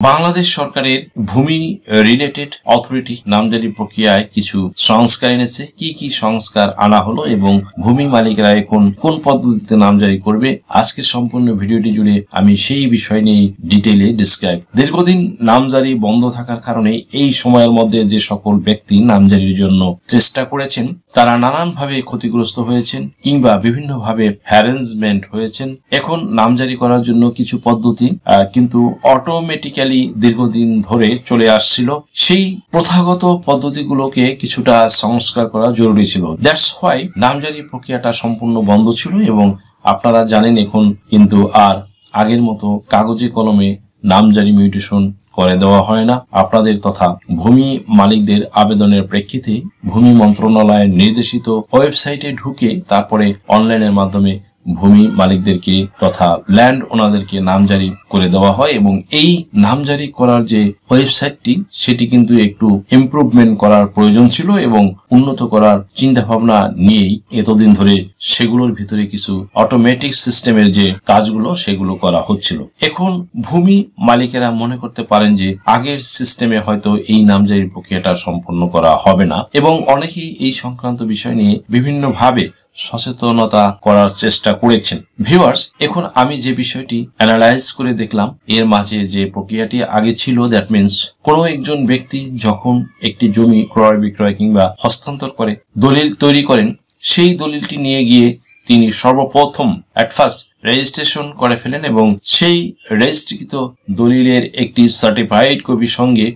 বাংলাদেশ সরকারের ভূমি related authority নামজারি প্রক্রিয়ায় কিছু সংস্কার এনেছে। কি কি সংস্কার আনা হলো এবং ভূমি মালিকরা এখন কোন পদ্ধতিতে নামজারি করবে, আজকের সম্পূর্ণ ভিডিওটি জুড়ে আমি সেই বিষয় নিয়ে ডিটেইলে ডিসক্রাইব। দীর্ঘদিন নামজারি বন্ধ থাকার কারণে এই সময়ের মধ্যে যে সকল ব্যক্তি নামজারির জন্য চেষ্টা করেছেন তারা নানানভাবে ক্ষতিগ্রস্ত হয়েছেন কিংবা বিভিন্নভাবে হ্যারাসমেন্ট হয়েছেন। এখন নামজারি করার জন্য কিছু পদ্ধতি কিন্তু অটোমেটিক্যালি দীর্ঘদিন ধরে চলে আসছিল, সেই প্রথাগত পদ্ধতিগুলোকে কিছুটা সংস্কার করা জরুরি ছিল। দ্যাটস হোয়াই নামজারি প্রক্রিয়াটা সম্পূর্ণ বন্ধ ছিল এবং আপনারা জানেন এখন কিন্তু আর আগের মতো কাগজে কলমে নামজারি মিউটেশন করে দেওয়া হয় না। আপনাদের তথা ভূমি মালিকদের আবেদনের প্রেক্ষিতে ভূমি মন্ত্রণালয়ের নির্দেশিত ওয়েবসাইটে ঢুকে তারপরে অনলাইনের মাধ্যমে ভূমি মালিকদেরকে তথা ল্যান্ড ওনাদেরকে নামজারি করে দেওয়া হয় এবং এই নামজারি করার যে ওয়েবসাইটটি সেটি কিন্তু একটু ইমপ্রুভমেন্ট করার প্রয়োজন ছিল এবং উন্নত করার চিন্তা ভাবনা নিয়েই এতদিন ধরে সেগুলোর ভিতরে কিছু অটোমেটিক সিস্টেমের যে কাজগুলো সেগুলো করা হচ্ছিল। এখন ভূমি মালিকেরা মনে করতে পারেন যে আগের সিস্টেমে হয়তো এই নামজারির প্রক্রিয়াটা সম্পন্ন করা হবে না এবং অনেকেই এই সংক্রান্ত বিষয় নিয়ে বিভিন্নভাবে সচেতনতা করার চেষ্টা করেছেন। ভিউয়ার্স, এখন আমি যে বিষয়টি অ্যানালাইজ করে দেখলাম এর মাঝে যে প্রক্রিয়াটি আগে ছিল, দ্যাট মিনস কোনো একজন ব্যক্তি যখন একটি জমি ক্রয় বিক্রয় কিংবা হস্তান্তর করে দলিল তৈরি করেন, সেই দলিলটি নিয়ে গিয়ে তিনি সর্বপ্রথম এট ফার্স্ট রেজিস্ট্রেশন করে ফেলেন এবং সেই রেজিস্ট্রিকৃত দলিলের একটি সার্টিফাইড কপি সঙ্গে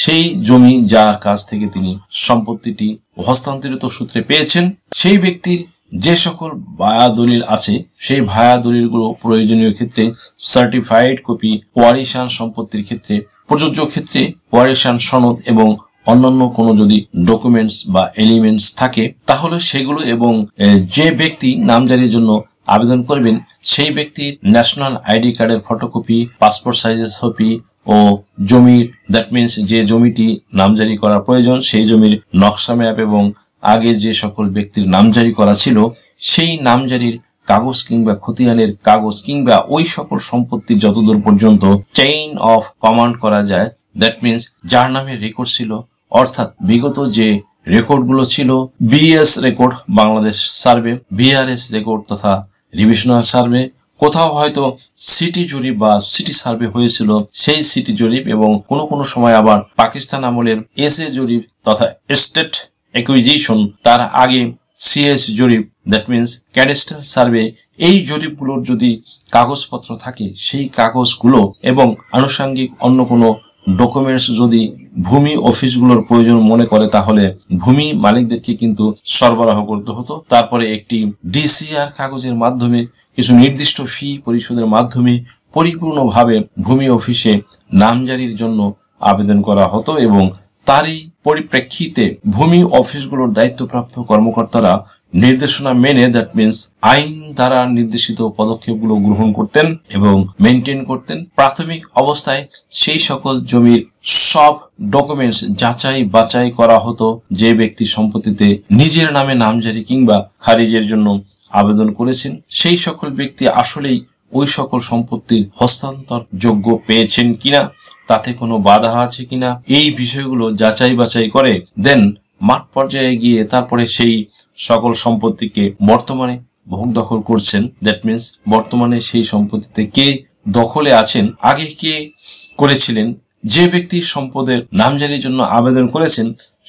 সেই জমি যার কাছ থেকে তিনি সম্পত্তিটি হস্তান্তরিত সূত্রে পেয়েছেন সেই ব্যক্তির যে সকল ভায়া দলিল আছে সেই ভায়া দলিলগুলো প্রয়োজনীয় ক্ষেত্রে সার্টিফাইড কপি, ওয়ারিশান সম্পত্তির ক্ষেত্রে প্রযোজ্য ক্ষেত্রে ওয়ারিশান সনদ এবং অন্যান্য কোনো যদি ডকুমেন্টস বা এলিমেন্টস থাকে তাহলে সেগুলো এবং যে ব্যক্তি নামজারির জন্য আবেদন করবেন সেই ব্যক্তির ন্যাশনাল আইডি কার্ডের ফটোকপি, পাসপোর্ট সাইজের ছবি ও জমির দ্যাট মিনস যে জমিটি নামজারি করা প্রয়োজন সেই জমির নকশা ম্যাপ এবং আগে যে সকল ব্যক্তির নামজারি করা ছিল সেই নামজারির কাগজ কিংবা খতিয়ানের কাগজ কিংবা ওই সকল সম্পত্তি যতদূর পর্যন্ত চেইন অফ কমান্ড করা যায়, দ্যাট মিনস যার নামে রেকর্ড ছিল অর্থাৎ বিগত যে রেকর্ডগুলো ছিল BS record Bangladesh survey, BRS record তথা রিভিশনাল সার্ভে, কোথাও হয়তো সিটি জরিপ বা সিটি সার্ভে হয়েছিল সেই সিটি জরিপ এবং কোনো সময় আবার পাকিস্তান আমলের এসএ জরিপ তথা স্টেট অ্যাকুইজিশন, তার আগে সিএস জরিপ দ্যাট মিনস ক্যাডাস্ট্রাল সার্ভে, এই জরিপগুলোর যদি কাগজপত্র থাকে সেই কাগজগুলো এবং আনুষঙ্গিক অন্য কোনো ডকুমেন্টস যদি ভূমি অফিসগুলোর প্রয়োজন মনে করে তাহলে ভূমি মালিকদেরকে কিন্তু সরবরাহ করতে হতো। তারপরে একটি ডিসিআর কাগজের মাধ্যমে কিছু নির্দিষ্ট ফি পরিশোধের মাধ্যমে পরিপূর্ণভাবে ভূমি অফিসে নামজারির জন্য আবেদন করা হতো এবং তারই পরিপ্রেক্ষিতে ভূমি অফিসগুলোর দায়িত্বপ্রাপ্ত কর্মকর্তারা নির্দেশনা মেনে দ্যাট মিনস আইন দ্বারা নির্দেশিত পদক্ষেপগুলো গ্রহণ করতেন এবং মেনটেন করতেন। প্রাথমিক অবস্থায় সেই সকল জমির সব ডকুমেন্টস যাচাই বাছাই করা হতো যে ব্যক্তি সম্পত্তিতে নিজের নামে নামজারি কিংবা খারিজের জন্য আবেদন করেছেন সেই সকল ব্যক্তি আসলেই ওই সকল সম্পত্তির হস্তান্তর যোগ্য পেয়েছেন কিনা, তাতে কোনো বাধা আছে কিনা, এই বিষয়গুলো যাচাই বাছাই করে দেন মাঠ পর্যায়ে গিয়ে তারপরে সেই সকল সম্পত্তিকে বর্তমানে ভোগ দখল করছেন। দ্যাট মিনস বর্তমানে সেই সম্পত্তিতে কে দখলে আছেন, আগে কে করেছিলেন, যে ব্যক্তি সম্পদের নামজারির জন্য আবেদন করেছেন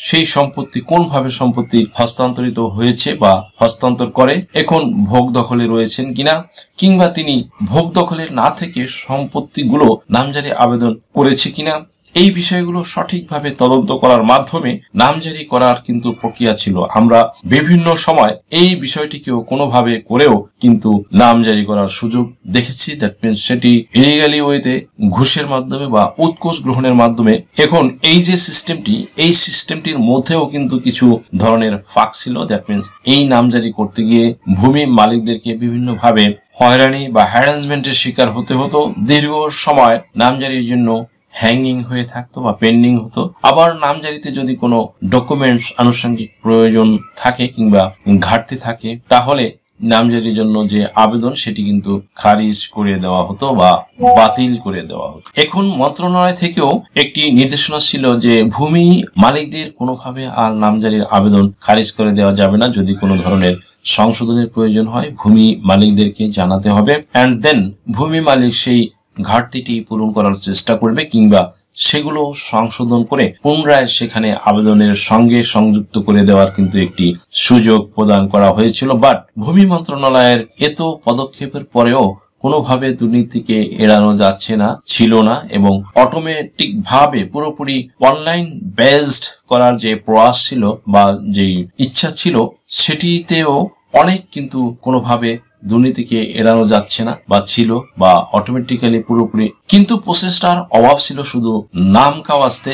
সেই সম্পত্তি কোনভাবে সম্পত্তি হস্তান্তরিত হয়েছে বা হস্তান্তর করে এখন ভোগ দখলে রয়েছেন কিনা, কিংবা তিনি ভোগ দখলে না থেকে সম্পত্তিগুলো নামজারি আবেদন করেছে কিনা, এই বিষয়গুলো সঠিকভাবে তদন্ত করার মাধ্যমে নামজারি করার কিন্তু প্রক্রিয়া ছিল। আমরা বিভিন্ন সময় এই বিষয়টিকেও কোনোভাবে করেও কিন্তু নামজারি করার সুযোগ দেখেছি, দ্যাট মিনস সেটি ইলিগালি ওয়েতে ঘুষের মাধ্যমে বা উৎকোচ গ্রহণের মাধ্যমে। এখন এই যে সিস্টেমটি, এই সিস্টেমটির মধ্যেও কিন্তু কিছু ধরনের ফাঁক ছিল, দ্যাট মিনস এই নামজারি করতে গিয়ে ভূমি মালিকদেরকে বিভিন্নভাবে হয়রানি বা হ্যারাসমেন্টের শিকার হতে হতো। দীর্ঘ সময় নামজারির জন্য হ্যাঙ্গিং হয়ে থাকতো বা পেন্ডিং হতো। আবার নামজারিতে যদি কোনো ডকুমেন্টস আনুষঙ্গিক প্রয়োজন থাকে কিংবা ঘাটতি থাকে তাহলে নামজারির জন্য যে আবেদন সেটি কিন্তু খারিজ করে দেওয়া হতো বা বাতিল করে দেওয়া হতো। এখন মন্ত্রণালয় থেকেও একটি নির্দেশনা ছিল যে ভূমি মালিকদের কোনোভাবে আর নামজারির আবেদন খারিজ করে দেওয়া যাবে না। যদি কোনো ধরনের সংশোধনের প্রয়োজন হয় ভূমি মালিকদেরকে জানাতে হবে, অ্যান্ড দেন ভূমি মালিক সেই ঘাটতিটি পূরণ করার চেষ্টা করবে কিংবা সেগুলো সংশোধন করে পুনরায় সেখানে আবেদনের সঙ্গে সংযুক্ত করে দেওয়ার কিন্তু একটি সুযোগ প্রদান করা হয়েছিল। বাট ভূমি মন্ত্রণালয়ের এত পদক্ষেপের পরেও কোনোভাবে দুর্নীতিকে এড়ানো যাচ্ছে না, ছিল না, এবং অটোমেটিক ভাবে পুরোপুরি অনলাইন বেসড করার যে প্রয়াস ছিল বা যে ইচ্ছা ছিল সেটিতেও অনেক কিন্তু কোনোভাবে দুর্নীতিকে এড়ানো যাচ্ছে না বা ছিল বা অটোমেটিক্যালি পুরোপুরি, কিন্তু প্রসেসটার অভাব ছিল। শুধু নাম কাওয়াজতে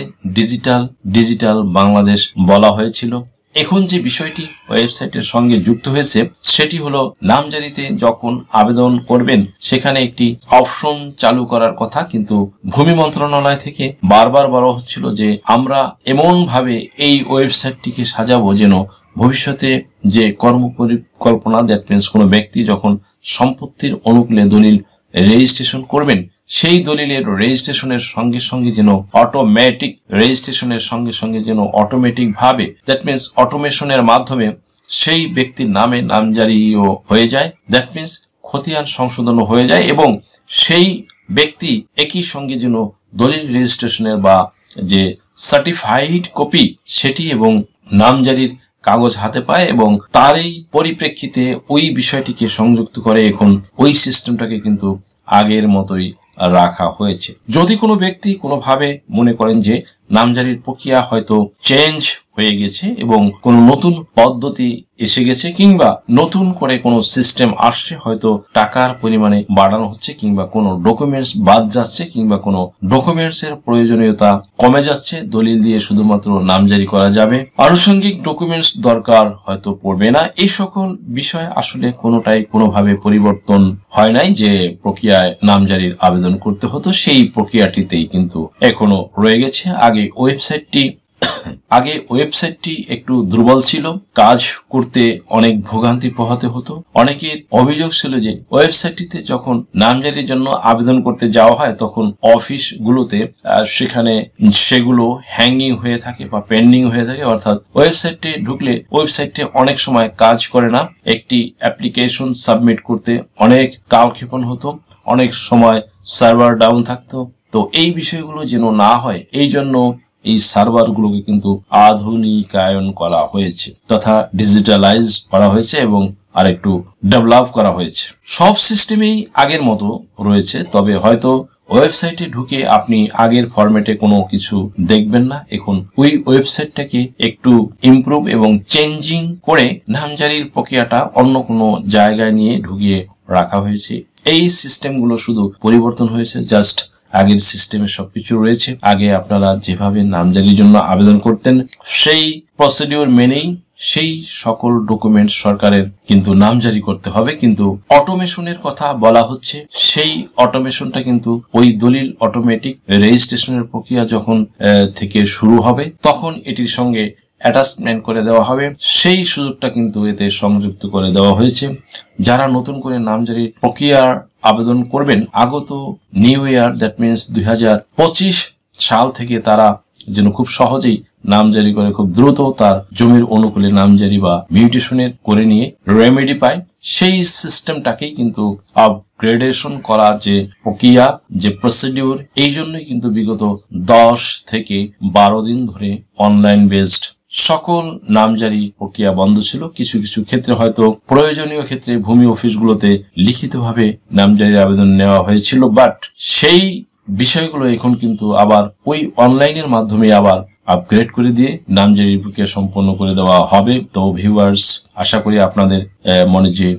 ডিজিটাল বাংলাদেশ বলা হয়েছিল। এখন যে বিষয়টি ওয়েবসাইটের সঙ্গে যুক্ত হয়েছে সেটি হলো নামজারিতে যখন আবেদন করবেন সেখানে একটি অপশন চালু করার কথা, কিন্তু ভূমি মন্ত্রণালয় থেকে বারবার বলা হচ্ছিল যে আমরা এমন ভাবে এই ওয়েবসাইটটিকে সাজাবো যেন ভবিষ্যতে যে কর্মপরিকল্পনা, দ্যাট মিনস কোনো ব্যক্তি যখন সম্পত্তির অনুকূলে দলিল রেজিস্ট্রেশন করবেন সেই দলিলের রেজিস্ট্রেশনের সঙ্গে সঙ্গে যেন অটোমেটিক রেজিস্ট্রেশনের সঙ্গে সঙ্গে যেন অটোমেটিক ভাবে, দ্যাট মিনস অটোমেশনের মাধ্যমে সেই ব্যক্তির নামে নামজারিও হয়ে যায়, দ্যাট মিনস খতিয়ান সংশোধনও হয়ে যায় এবং সেই ব্যক্তি একই সঙ্গে যেন দলিল রেজিস্ট্রেশনের বা যে সার্টিফাইড কপি সেটি এবং নামজারির কাগজ হাতে পায় এবং তারই পরিপ্রেক্ষিতে ওই বিষয়টিকে সংযুক্ত করে এখন ওই সিস্টেমটাকে কিন্তু আগের মতোই রাখা হয়েছে। যদি কোনো ব্যক্তি কোনোভাবে মনে করেন যে নামজারির প্রক্রিয়া হয়তো চেঞ্জ হয়ে গেছে এবং কোনো নতুন পদ্ধতি এসে গেছে কিংবা নতুন করে কোনো সিস্টেম আসছে, হয়তো টাকার পরিমাণে বাড়ানো হচ্ছে কিংবা কোনো ডকুমেন্টস বাদ যাচ্ছে কিংবা কোনো ডকুমেন্টস এর প্রয়োজনীয়তা কমে যাচ্ছে, দলিল দিয়ে শুধুমাত্র নামজারি করা যাবে, আনুষঙ্গিক ডকুমেন্টস দরকার হয়তো পড়বে না, এই সকল বিষয় আসলে কোনোটাই কোনোভাবে পরিবর্তন হয় নাই। যে প্রক্রিয়ায় নামজারির আবেদন করতে হতো সেই প্রক্রিয়াটিতেই কিন্তু এখনো রয়ে গেছে। আগে ওয়েবসাইটটি একটু দুর্বল ছিল, কাজ করতে অনেক ভোগান্তি পোহাতে হতো। অনেকের অভিযোগ ছিল যে ওয়েবসাইটটিতে যখন নামজারির জন্য আবেদন করতে যাওয়া হয় তখন অফিসগুলোতে সেখানে সেগুলো হ্যাঙ্গিং হয়ে থাকে বা পেন্ডিং হয়ে থাকে, অর্থাৎ ওয়েবসাইটে ঢুকলে ওয়েবসাইটে অনেক সময় কাজ করে না, একটি অ্যাপ্লিকেশন সাবমিট করতে অনেক কালক্ষেপণ হতো, অনেক সময় সার্ভার ডাউন থাকতো। তো এই বিষয়গুলো যেন না হয় এই জন্য এই সার্ভারগুলোকে কিন্তু আধুনিকায়ন করা হয়েছে তথা ডিজিটালাইজ করা হয়েছে এবং আরেকটু ডেভেলপ করা হয়েছে। সব সিস্টেমেই আগের মতো রয়েছে, তবে হয়তো ওয়েবসাইটে ঢুকে আপনি আগের ফরম্যাটে কোনো কিছু দেখবেন না। এখন ওই ওয়েবসাইটটাকে একটু ইমপ্রুভ এবং চেঞ্জিং করে নামজারির প্রক্রিয়াটা অন্য কোনো জায়গায় নিয়ে ঢুকিয়ে রাখা হয়েছে। এই সিস্টেমগুলো শুধু পরিবর্তন হয়েছে, জাস্ট আগের সিস্টেমে সবকিছু রয়েছে। আগে আপনারা যেভাবে নামজারির জন্য আবেদন করতেন সেই প্রসিডিউর মেনেই সেই সকল ডকুমেন্ট সরকারের কিন্তু নামজারি করতে হবে, কিন্তু অটোমেশনের কথা বলা হচ্ছে। সেই অটোমেশনটা কিন্তু ওই দলিল অটোমেটিক রেজিস্ট্রেশনের প্রক্রিয়া যখন থেকে শুরু হবে তখন এটির সঙ্গে অ্যাটাচমেন্ট করে দেওয়া হবে, সেই সুযোগটা কিন্তু এতে সংযুক্ত করে দেওয়া হয়েছে। যারা নতুন করে নামজারির প্রক্রিয়ার আবেদন করবেন আগত নিউ ইয়ার, দ্যাট মিনস 2025 সাল থেকে তারা যেন খুব সহজেই নামজারি করে খুব দ্রুত তার জমির অনুকূলে নামজারি বা মিউটেশনের করে নিয়ে রেমেডি পায়, সেই সিস্টেমটাকেই কিন্তু আপগ্রেডেশন করা যে প্রক্রিয়া, যে প্রসিডিউর, এই জন্যই কিন্তু বিগত 10 থেকে 12 দিন ধরে অনলাইন বেসড সকল নামজারি প্রক্রিয়া বন্ধ ছিল। কিছু কিছু ক্ষেত্রে হয়তো প্রয়োজনীয় ক্ষেত্রে ভূমি অফিসগুলোতে লিখিতভাবে নামজারির আবেদন নেওয়া হয়েছিল, বাট সেই বিষয়গুলো এখন কিন্তু আবার ওই অনলাইনের মাধ্যমে আবার আপগ্রেড করে দিয়ে নামজারির প্রক্রিয়া সম্পন্ন করে দেওয়া হবে। তো ভিউয়ার্স, আশা করি আপনাদের মনে যে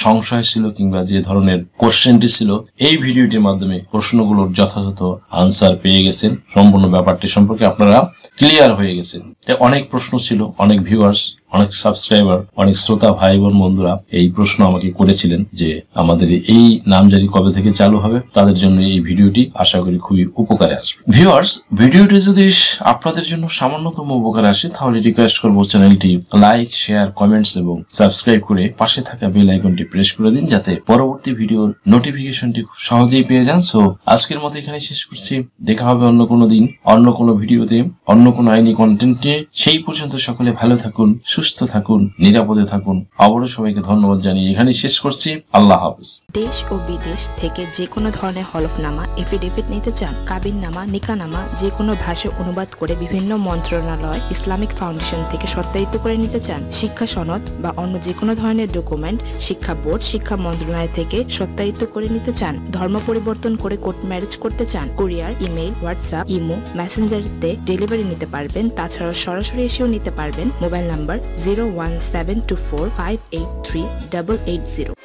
সংশয় ছিল কিংবা যে ধরনের কোশ্চেনটি ছিল এই ভিডিওটির মাধ্যমে প্রশ্নগুলোর যথাযথ আনসার পেয়ে গেছেন, সম্পূর্ণ ব্যাপারটি সম্পর্কে আপনারা ক্লিয়ার হয়ে গেছেন। অনেক প্রশ্ন ছিল, অনেক ভিউয়ার্স অনেক সাবস্ক্রাইবার, অনেক শ্রোতা ভাই বোন বন্ধুরা এই প্রশ্ন আমাকে করেছিলেন যে আমাদের এই নামজারি কবে থেকে চালু হবে। তাদের জন্য এই ভিডিওটি আশা করি খুবই উপকারে আসবে। ভিউয়ার্স, ভিডিওটি যদি আপনাদের জন্য সামান্যতম উপকারে আসে তাহলে রিকোয়েস্ট করবো চ্যানেলটি লাইক, শেয়ার, কমেন্টস এবং সাবস্ক্রাইব করে পাশে থাকা বেল আইকনটি প্রেস করে দিন, যাতে পরবর্তী ভিডিওর নোটিফিকেশনটি খুব সহজেই পেয়ে যান। সো আজকের মতো এখানে শেষ করছি। দেখা হবে অন্য কোনো দিন, অন্য কোনো ভিডিওতে, অন্য কোনো আইনি কন্টেন্ট নিয়ে। সেই পর্যন্ত সকলে ভালো থাকুন, সুস্থ থাকুন, নিরাপদে থাকুন। আবারও সবাইকে ধন্যবাদ জানিয়ে এখানে শেষ করছি। আল্লাহ হাফেজ। দেশ ও বিদেশ থেকে যে কোনো ধরনের হলফনামা, এফিডেভিট নিতে চান, কাবিননামা, নিকানামা যে কোনো ভাষায় অনুবাদ করে বিভিন্ন মন্ত্রণালয়, ইসলামিক ফাউন্ডেশন থেকে সত্যায়িত করে নিতে চান, শিক্ষা সনদ বা অন্য যে কোনো ধরনের ডকুমেন্ট শিক্ষা বোর্ড, শিক্ষা মন্ত্রণালয় থেকে সত্যায়িত করে নিতে চান, ধর্ম পরিবর্তন করে কোর্ট ম্যারেজ করতে চান, কুরিয়ার, ইমেইল, হোয়াটসঅ্যাপ, ইমো, মেসেঞ্জারিতে ডেলিভারি নিতে পারবেন। তাছাড়াও সরাসরি এসেও নিতে পারবেন। Mobile number 01724583880।